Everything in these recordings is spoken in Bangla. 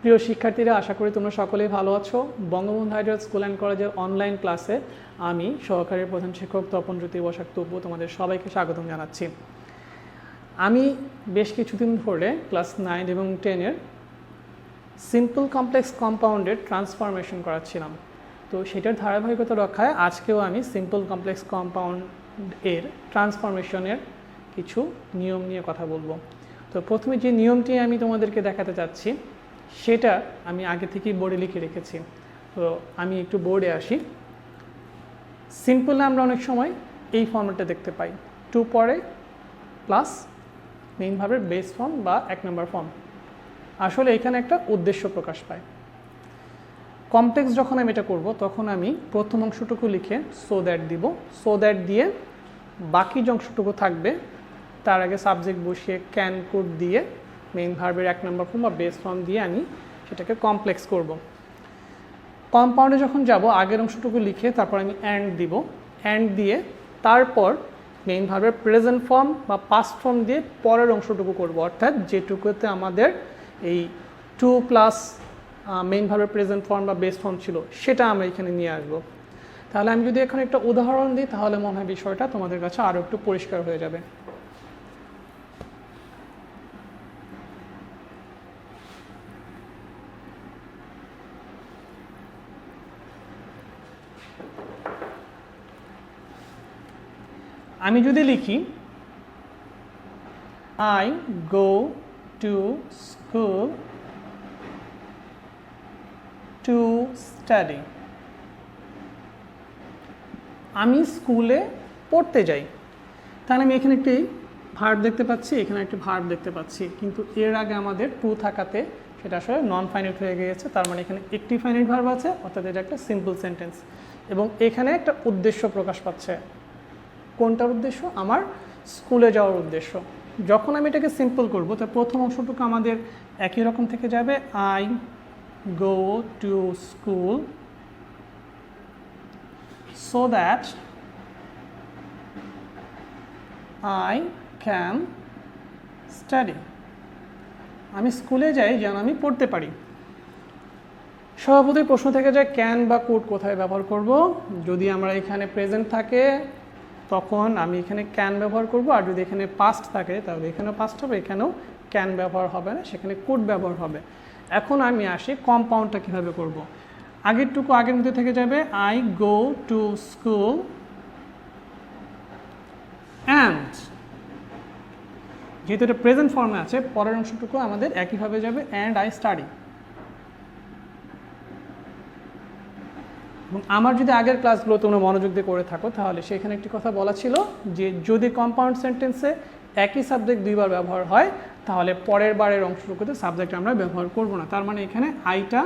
প্রিয় শিক্ষার্থীরা, আশা করি তোমরা সকলেই ভালো আছো। বঙ্গবন্ধু আইডিয়াল স্কুল অ্যান্ড কলেজের অনলাইন ক্লাসে আমি সহকারী প্রধান শিক্ষক তপনজ্যোতি বসাক তপু তোমাদের সবাইকে স্বাগতম জানাচ্ছি। আমি বেশ কিছুদিন ধরে ক্লাস 9 এবং 10-এর সিম্পল কমপ্লেক্স কম্পাউন্ডের ট্রান্সফরমেশন করাচ্ছিলাম। তো সেটার ধারাবাহিকতা রক্ষায় আজকেও আমি সিম্পল কমপ্লেক্স কম্পাউন্ড এর ট্রান্সফরমেশনের কিছু নিয়ম নিয়ে কথা বলবো। তো প্রথমে যে নিয়মটি আমি তোমাদেরকে দেখাতে চাচ্ছি সেটা আমি আগে থেকেই বোর্ডে লিখে রেখেছি। তো আমি একটু বোর্ডে আসি। সিম্পলে আমরা অনেক সময় এই ফর্মেটটা দেখতে পাই, 2 পরে প্লাস মেইন ভার্বের বেস ফর্ম বা 1 নম্বর ফর্ম। আসলে এখানে একটা উদ্দেশ্য প্রকাশ পায়। কমপ্লেক্স যখন আমি এটা করব তখন আমি প্রথম অংশটুকু লিখে সো দ্যাট দিব, সো দ্যাট দিয়ে বাকি যে অংশটুকু থাকবে তার আগে সাবজেক্ট বসিয়ে ক্যান কোড দিয়ে মেইন ভার্বের 1 নম্বর ফর্ম বা বেস ফর্ম দিয়ে আমি সেটাকে কমপ্লেক্স করব। কম্পাউন্ডে যখন যাব আগের অংশটুকু লিখে তারপর আমি অ্যান্ড দিব, অ্যান্ড দিয়ে তারপর মেইন ভার্বের প্রেজেন্ট ফর্ম বা পাস্ট ফর্ম দিয়ে পরের অংশটুকু করব, অর্থাৎ যেটুকুতে আমাদের এই 2 প্লাস মেইন ভার্বের প্রেজেন্ট ফর্ম বা বেস ফর্ম ছিল সেটা আমরা এখানে নিয়ে আসব। তাহলে আমি যদি এখন একটা উদাহরণ দিই তাহলে মনে হয় বিষয়টা তোমাদের কাছে আরও একটু পরিষ্কার হয়ে যাবে। আমি যদি লিখি I go to school to study, আমি স্কুলে পড়তে যাই, তাহলে আমি এখানে একটি ভার্ব দেখতে পাচ্ছি, এখানে একটি ভার্ব দেখতে পাচ্ছি, কিন্তু এর আগে আমাদের টু থাকাতে সেটা আসলে নন ফাইনাইট হয়ে গিয়েছে। তার মানে এখানে একটি ফাইনাইট ভার্ব আছে, অর্থাৎ এটা একটা সিম্পল সেন্টেন্স এবং এখানে একটা উদ্দেশ্য প্রকাশ পাচ্ছে। কোনটার উদ্দেশ্য? আমার স্কুলে যাওয়ার উদ্দেশ্য। যখন আমি এটাকে সিম্পল করব তো প্রথম অংশটুকু আমাদের একই রকম থেকে যাবে, I go to school so that I can study, আমি স্কুলে যাই যেন আমি পড়তে পারি। স্বভাবতই প্রশ্ন থেকে যায় ক্যান বা কুড কোথায় ব্যবহার করব। যদি আমরা এখানে প্রেজেন্ট থাকে তখন আমি এখানে ক্যান ব্যবহার করব, আর যদি এখানে পাস্ট থাকে তাহলে এখানেও পাস্ট হবে, এখানেও ক্যান ব্যবহার হবে না, সেখানে কুড ব্যবহার হবে। এখন আমি আসি কম্পাউন্ডটা কীভাবে করব। আগেরটুকু আগের মধ্যে থেকে যাবে, I go to school and, যেহেতু এটা প্রেজেন্ট ফর্মে আছে পরের অংশটুকু আমাদের একইভাবে যাবে, অ্যান্ড আই স্টাডি। এবং আমার যদি আগের ক্লাসগুলো তোমরা মনোযোগ দিয়ে করে থাকো তাহলে সেখানে একটি কথা বলা ছিল যে যদি কম্পাউন্ড সেন্টেন্সে একই সাবজেক্ট দুইবার ব্যবহার হয় তাহলে পরের বারের অংশটুকুতে সাবজেক্ট আমরা ব্যবহার করব না। তার মানে এখানে আইটা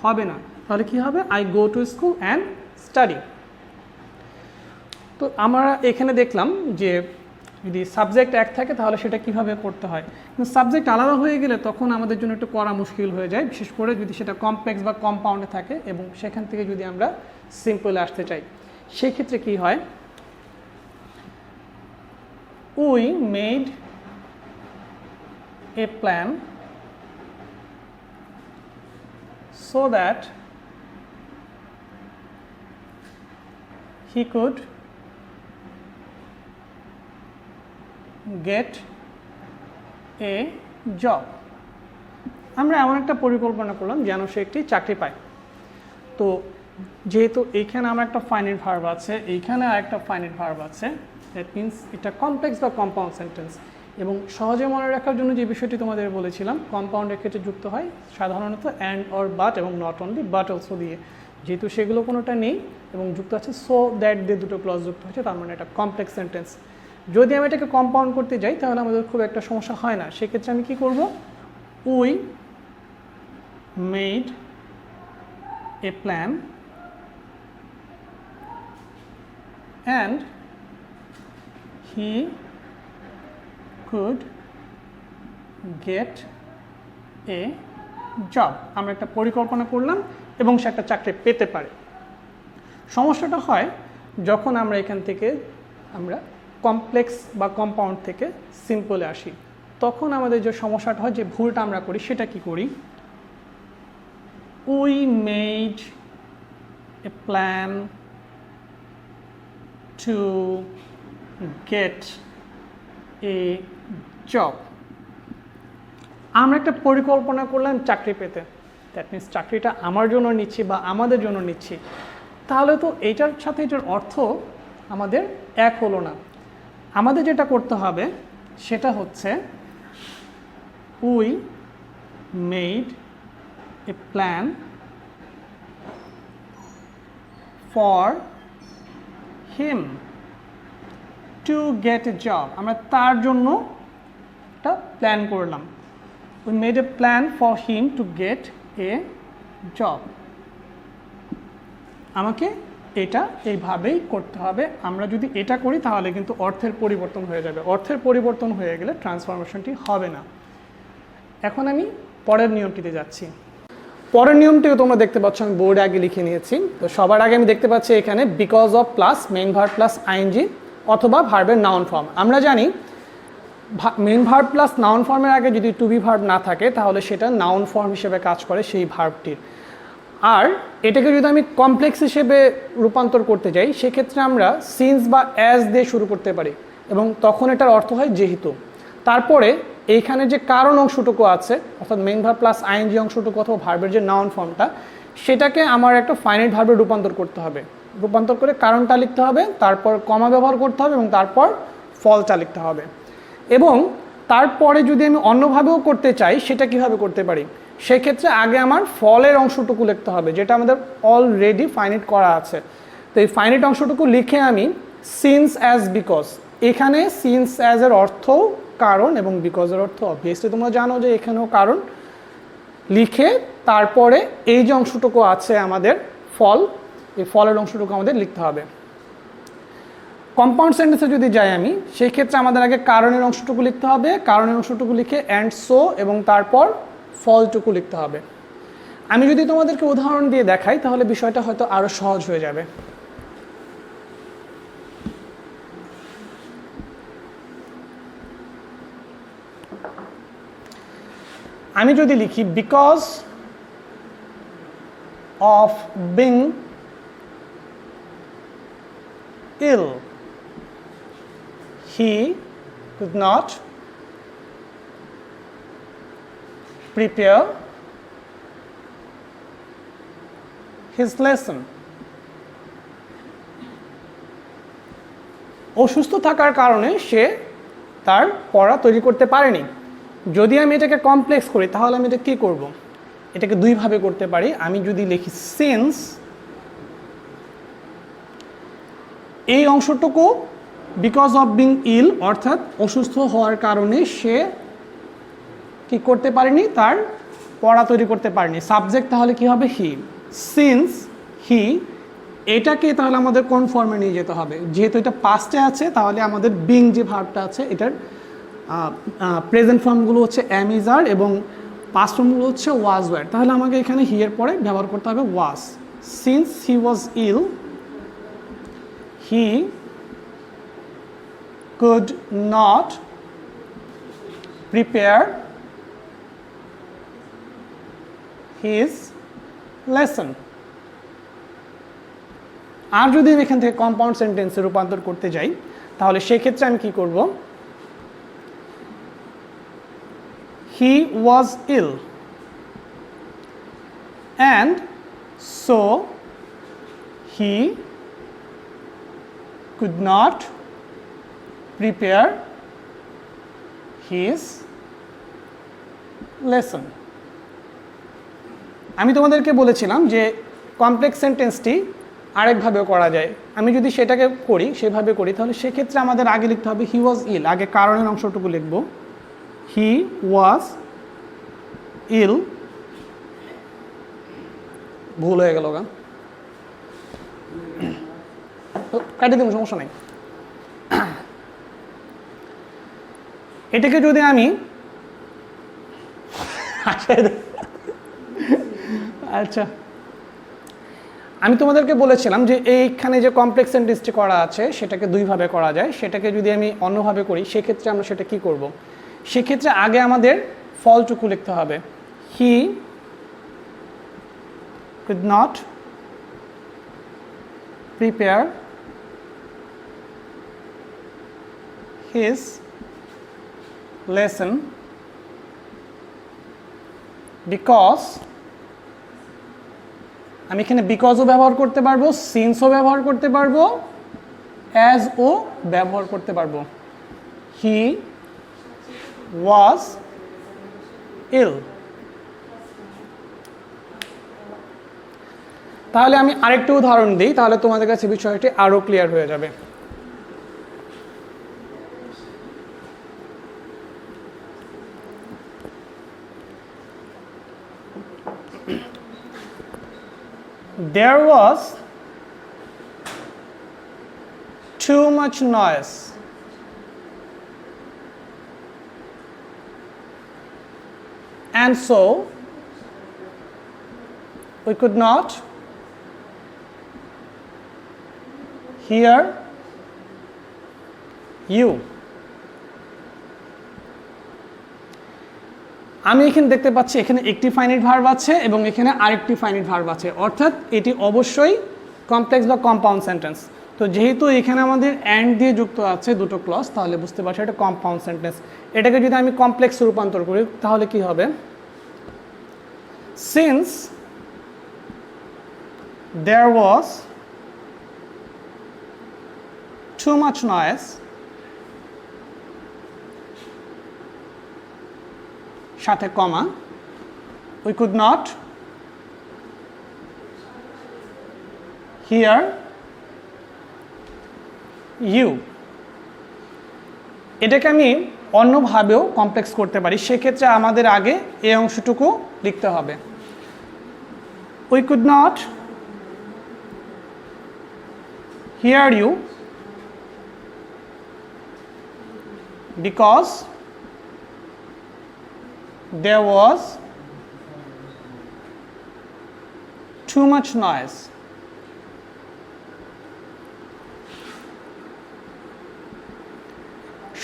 হবে না, তাহলে কি হবে? I go to school and study. তো আমরা এখানে দেখলাম যে যদি সাবজেক্ট এক থাকে তাহলে সেটা কিভাবে করতে হয়, কিন্তু সাবজেক্ট আলাদা হয়ে গেলে তখন আমাদের জন্য একটু করা মুশকিল হয়ে যায়, বিশেষ করে যদি সেটা কমপ্লেক্স বা কম্পাউন্ডে থাকে এবং সেখান থেকে যদি আমরা সিম্পলে আসতে চাই। সেই ক্ষেত্রে কি হয়, we made a plan so that he could get A job. আমরা এমন একটা পরিকল্পনা করলাম যেন সে একটি চাকরি পায়। তো যেহেতু এইখানে আমার একটা ফাইনাইট ভার্ব আছে, এইখানে আরেকটা ফাইনাইট ভার্ব আছে, দ্যাট মিনস এটা কমপ্লেক্স বা কম্পাউন্ড সেন্টেন্স। এবং সহজে মনে রাখার জন্য যে বিষয়টি তোমাদের বলেছিলাম, কম্পাউন্ডের ক্ষেত্রে যুক্ত হয় সাধারণত অ্যান্ড অর বাট এবং নট অনলি বাট অলসো দিয়ে। যেহেতু সেগুলো কোনোটা নেই এবং যুক্ত আছে সো দ্যাট দিয়ে দুটো ক্লজ যুক্ত হয়েছে, তার মানে এটা কমপ্লেক্স সেন্টেন্স। যদি আমি এটাকে কম্পাউন্ড করতে যাই তাহলে আমাদের খুব একটা সমস্যা হয় না। সেক্ষেত্রে আমি কি করব, we made a plan and he could get A job. আমরা একটা পরিকল্পনা করলাম এবং সে একটা চাকরি পেতে পারে। সমস্যাটা হয় যখন আমরা এখান থেকে আমরা কমপ্লেক্স বা কম্পাউন্ড থেকে সিম্পলে আসি, তখন আমাদের যে সমস্যাটা হয়, যে ভুলটা আমরা করি সেটা কি করি, we made a plan to get A job. আমরা একটা পরিকল্পনা করলাম চাকরি পেতে, দ্যাট মিনস চাকরিটা আমার জন্য নিচ্ছি বা আমাদের জন্য নিচ্ছি, তাহলে তো এটার সাথে এটার অর্থ আমাদের এক হলো না। আমাদের যেটা করতে হবে সেটা হচ্ছে we made a plan for him to get A job. আমরা তার জন্য একটা প্ল্যান করলাম। We made a plan for him to get A job. আমাকে এটা এইভাবেই করতে হবে। আমরা যদি এটা করি তাহলে কিন্তু অর্থের পরিবর্তন হয়ে যাবে। অর্থের পরিবর্তন হয়ে গেলে ট্রান্সফরমেশনটি হবে না। এখন আমি পরের নিয়মটিতে যাচ্ছি। পরের নিয়মটিও তোমরা দেখতে পাচ্ছ, আমি বোর্ডে আগে লিখে নিয়েছি। তো সবার আগে আমি দেখতে পাচ্ছি এখানে because of plus main verb plus ING অথবা ভার্বের নাউন ফর্ম। আমরা জানি মেইন ভার্ব প্লাস নাউন ফর্মের আগে যদি টু বি ভার্ব না থাকে তাহলে সেটা নাউন ফর্ম হিসেবে কাজ করে সেই ভার্বটির। আর এটাকে যদি আমি কমপ্লেক্স হিসেবে রূপান্তর করতে যাই সেক্ষেত্রে আমরা সিন্স বা অ্যাজ দিয়ে শুরু করতে পারি এবং তখন এটার অর্থ হয় যেহেতু। তারপরে এইখানে যে কারণ অংশটুকু আছে অর্থাৎ মেইন ভার্ব প্লাস আইএনজি অংশটুকু অথবা ভার্বের যে নাউন ফর্মটা সেটাকে আমার একটা ফাইনাইট ভার্বে রূপান্তর করতে হবে। রূপান্তর করে কারণটা লিখতে হবে, তারপর কমা ব্যবহার করতে হবে এবং তারপর ফলটা লিখতে হবে। এবং তারপরে যদি আমি অন্যভাবেও করতে চাই সেটা কিভাবে করতে পারি, সেক্ষেত্রে আগে আমার ফলের অংশটুকু লিখতে হবে যেটা আমাদের অলরেডি ফাইনাইট করা আছে। তো এই ফাইনাইট অংশটুকু লিখে আমি সিন্স অ্যাজ বিকজ, এখানে সিন্স অ্যাজ এর অর্থ কারণ এবং বিকজের অর্থ অবভিয়াসলি তোমরা জানো যে এখানেও কারণ, লিখে তারপরে এই যে অংশটুকু আছে আমাদের ফল, এই ফলের অংশটুকু আমাদের লিখতে হবে। কম্পাউন্ড সেন্টেন্সে যদি যাই আমি সেই ক্ষেত্রে আমাদের আগে কারণের অংশটুকু লিখতে হবে, কারণের অংশটুকু লিখে অ্যান্ড সো এবং তারপর ফলটুকু লিখতে হবে। আমি যদি তোমাদেরকে উদাহরণ দিয়ে দেখাই তাহলে বিষয়টা হয়তো আরো সহজ হয়ে যাবে। আমি যদি লিখি because of being ill he could not prepare his lesson. অসুস্থ থাকার কারণে সে তার পড়া তৈরি করতে পারেনি। যদি আমি এটাকে কমপ্লেক্স করি তাহলে আমি এটা কী করব, এটাকে দুইভাবে করতে পারি। আমি যদি লিখি সিন্স, এই অংশটুকু বিকজ অফ বিং ইল অর্থাৎ অসুস্থ হওয়ার কারণে সে কি করতে পারেনি, তার পড়া তৈরি করতে পারেনি। সাবজেক্ট তাহলে কি হবে, হি। সিন্স হি, এটাকে তাহলে আমাদের কোন ফর্মে নিয়ে যেতে হবে, যেহেতু এটা পাস্টে আছে তাহলে আমাদের বিং যে ভার্বটা আছে এটার প্রেজেন্ট ফর্মগুলো হচ্ছে অ্যাম ইজ আর এবং পাস্ট ফর্মগুলো হচ্ছে ওয়াজ ওয়ার। তাহলে আমাকে এখানে হি এর পরে ব্যবহার করতে হবে was. Since he was ill he could not prepare his lesson. আর যদি আমি এখান থেকে কম্পাউন্ড সেন্টেন্সে রূপান্তর করতে যাই তাহলে সেক্ষেত্রে আমি কি করব, he was ill and so he could not prepare his lesson. আমি তোমাদেরকে বলেছিলাম যে কমপ্লেক্স সেন্টেন্সটি আরেকভাবেও করা যায়। আমি যদি সেটাকে করি, সেভাবে করি, তাহলে সেক্ষেত্রে আমাদের আগে লিখতে হবে হি ওয়াজ ইল, আগে কারণের অংশটুকু লিখব, হি ওয়াজ ইল, ভুল হয়ে গেল গা, কাটিয়ে দেবো সমস্যা নাই। এটাকে যদি আমি আচ্ছা, আমি তোমাদেরকে বলেছিলাম যে এইখানে যে কমপ্লেক্স সেন্টেন্সটি করা আছে সেটাকে দুইভাবে করা যায়। সেটাকে যদি আমি অন্যভাবে করি সেক্ষেত্রে আমরা সেটা কি করব, সেক্ষেত্রে আগে আমাদের ফলটুকু লিখতে হবে, হি could not prepare his lesson because আমি এখানে বিকজও ব্যবহার করতে পারবো, সিন্সও ব্যবহার করতে পারবো, অ্যাজ ও ব্যবহার করতে পারবো। হি ওয়াজ ইল। তাহলে আমি আরেকটু উদাহরণ দিই, তাহলে তোমাদের কাছে বিষয়টি আরো ক্লিয়ার হয়ে যাবে। There was too much noise and so we could not hear you. আমি এখানে দেখতে পাচ্ছি এখানে একটি ফাইনাইট ভার্ব আছে এবং এখানে আরেকটি ফাইনাইট ভার্ব আছে, অর্থাৎ এটি অবশ্যই কমপ্লেক্স বা কম্পাউন্ড সেন্টেন্স। তো যেহেতু এখানে আমাদের অ্যান্ড দিয়ে যুক্ত আছে দুটো ক্লজ, তাহলে বুঝতে পারছি এটা কম্পাউন্ড সেন্টেন্স। এটাকে যদি আমি কমপ্লেক্স রূপান্তর করি তাহলে কি হবে? Since there was too much noise সাথে কমা we could not hear you। এটাকে আমি অন্যভাবেও কমপ্লেক্স করতে পারি, সেক্ষেত্রে আমাদের আগে এই অংশটুকু লিখতে হবে। we could not hear you because there was too much noise।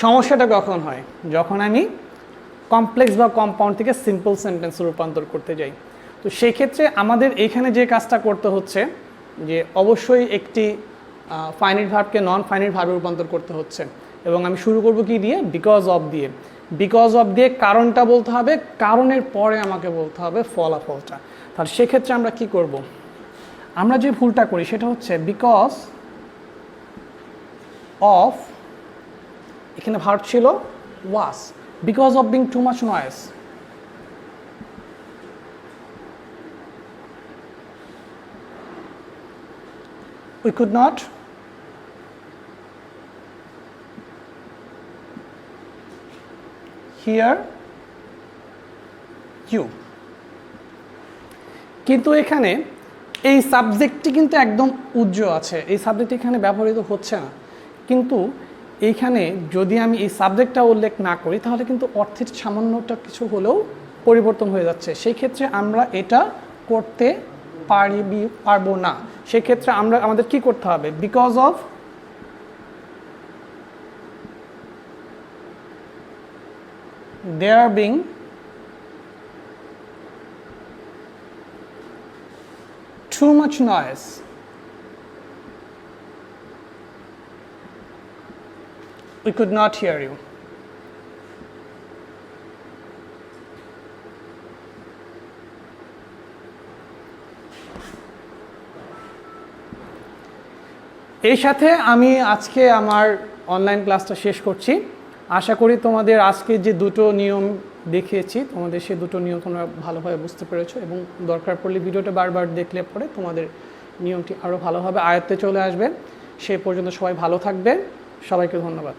সমস্যাটা কখন হয়? যখন আমি কমপ্লেক্স বা কম্পাউন্ড থেকে সিম্পল সেন্টেন্স রূপান্তর করতে যাই। তো সেই ক্ষেত্রে আমাদের এখানে যে কাজটা করতে হচ্ছে যে অবশ্যই একটি ফাইনাইট ভার্বকে নন ফাইনাইট ভার্বে রূপান্তর করতে হচ্ছে, এবং আমি শুরু করব কি দিয়ে? বিকজ অফ দিয়ে। বিকজ অফ দিয়ে কারণটা বলতে হবে, কারণের পরে আমাকে বলতে হবে ফলাফলটা। তাহলে সেক্ষেত্রে আমরা কি করব? আমরা যে ভুলটা করি সেটা হচ্ছে বিকজ অফ, এখানে ভার্ব ছিল was, because of being too much noise. we could not hear you। কিন্তু এখানে এই সাবজেক্টটি কিন্তু একদম উজ্জ্বল আছে, এই সাবজেক্ট এখানে ব্যবহৃত হচ্ছে না, কিন্তু এইখানে যদি আমি এই সাবজেক্টটা উল্লেখ না করি তাহলে কিন্তু অর্থের সামান্যটা কিছু হলেও পরিবর্তন হয়ে যাচ্ছে। সেই ক্ষেত্রে আমরা এটা করতে পারবো না। সেক্ষেত্রে আমাদের কি করতে হবে? Because of there being too much noise we could not hear you। এই সাথে আমি আজকে আমার অনলাইন ক্লাসটা শেষ করছি। আশা করি তোমাদের আজকে যে দুটো নিয়ম দেখিয়েছি তোমাদের সেই দুটো নিয়ম তোমরা ভালোভাবে বুঝতে পেরেছো, এবং দরকার পড়লে ভিডিওটা বারবার দেখলে পরে তোমাদের নিয়মটি আরও ভালোভাবে আয়ত্তে চলে আসবে। সেই পর্যন্ত সবাই ভালো থাকবে, সবাইকে ধন্যবাদ।